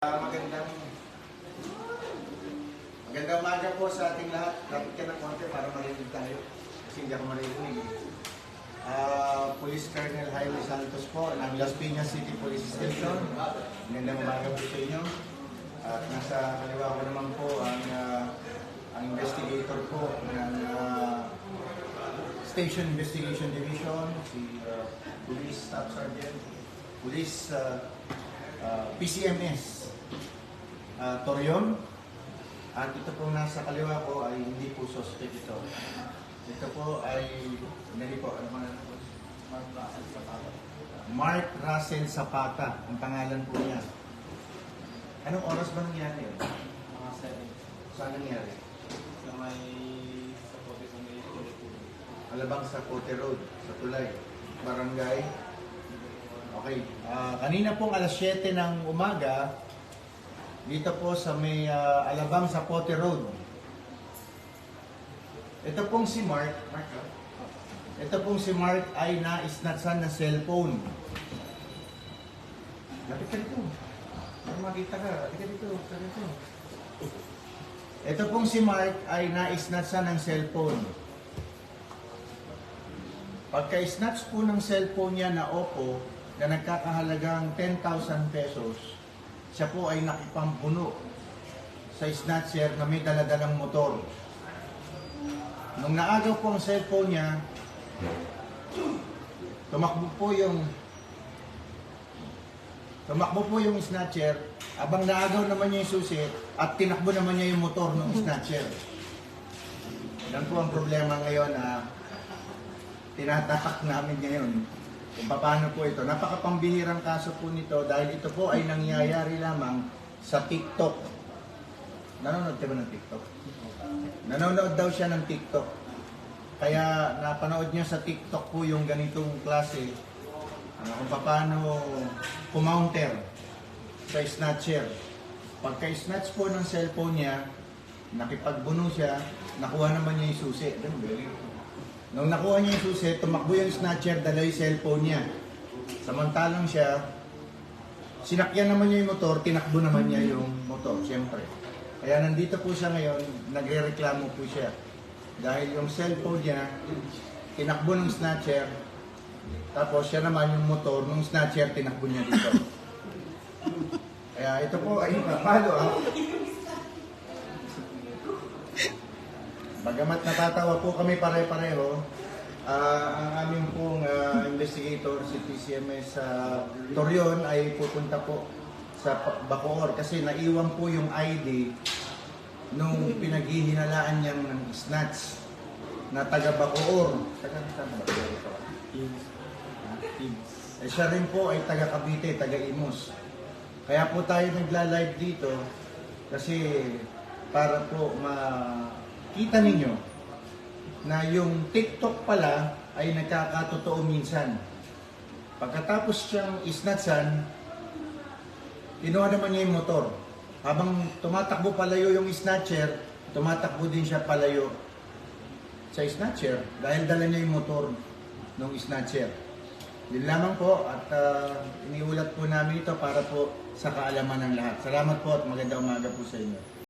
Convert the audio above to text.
Magandang umaga po sa ating lahat. Lapit ka ng konti para marinig tayo. Kasi hindi ako marinig. Police Colonel Jaime Santos po ng Las Piñas City Police Station. Magandang umaga po sa inyo. At nasa kaliwa ko naman po ang investigator po ng Station Investigation Division, si Police Staff Sergeant, Police PCMS Torion. At ito po nasa kaliwa ko ay hindi po suspect ito. Ito po ay, hindi po, Mark Russell Zapata, ang pangalan po niya. Anong oras ba nangyari yun? Mga 7. Saan nangyari? Sa may Sapote sa may Tulay. Alabang sa Cote Road, sa Tulay, Barangay. Okay. Kanina pong alas 7 ng umaga, dito po sa may Alabang sa Cote Road. Ito pong si Mark. Ito pong si Mark ay na-snatchan na cellphone. Lapit ka dito. Para makita ka. Lapit ka dito. Ito pong si Mark ay na-snatchan ng cellphone. Pagka-snatch po ng cellphone niya na Oppo na nagkakahalagang 10,000 pesos, siya po ay nakipampuno sa snatcher na may daladalang motor. Nung naagaw po ang cellphone niya, tumakbo po yung snatcher, abang naagaw naman niya yung susi at tinakbo naman niya yung motor ng snatcher. Yan po ang problema ngayon na tinatahak namin ngayon. Kung paano po ito. Napakapambihirang kaso po nito dahil ito po ay nangyayari lamang sa TikTok. Nanonood ka ba ng TikTok? Nanonood daw siya ng TikTok. Kaya napanood niya sa TikTok po yung ganitong klase kung paano kumounter sa snatcher. Pagka-snatch po ng cellphone niya, nakipagbuno siya, nakuha naman niya yung susi. Nung nakuha niya yung susi, tumakbo yung snatcher, dala yung cellphone niya. Samantalang siya, sinakyan naman niya yung motor, tinakbo naman niya yung motor, siyempre. Kaya nandito po siya ngayon, nagre-reklamo po siya. Dahil yung cellphone niya, tinakbo ng snatcher, tapos siya naman yung motor, nung snatcher, tinakbo niya dito. Kaya ito po ay palo. Bagamat natatawa po kami pare-pareho, ang aming pong investigator, si PCMS Torion, ay pupunta po sa Bacoor kasi naiwan po yung ID nung pinaghihinalaan niyang ng snatch na taga Bacoor. Siya rin po ay taga Cavite, taga Imus. Kaya po tayo nagla-live dito kasi para po makita ninyo na yung TikTok pala ay nagkakatotoo minsan. Pagkatapos siyang isnatchan, kinuha naman niya yung motor. Habang tumatakbo palayo yung snatcher, tumatakbo din siya palayo sa snatcher dahil dala niya yung motor ng snatcher. Yun lamang po at iniulat po namin ito para po sa kaalaman ng lahat. Salamat po at magandang umaga po sa inyo.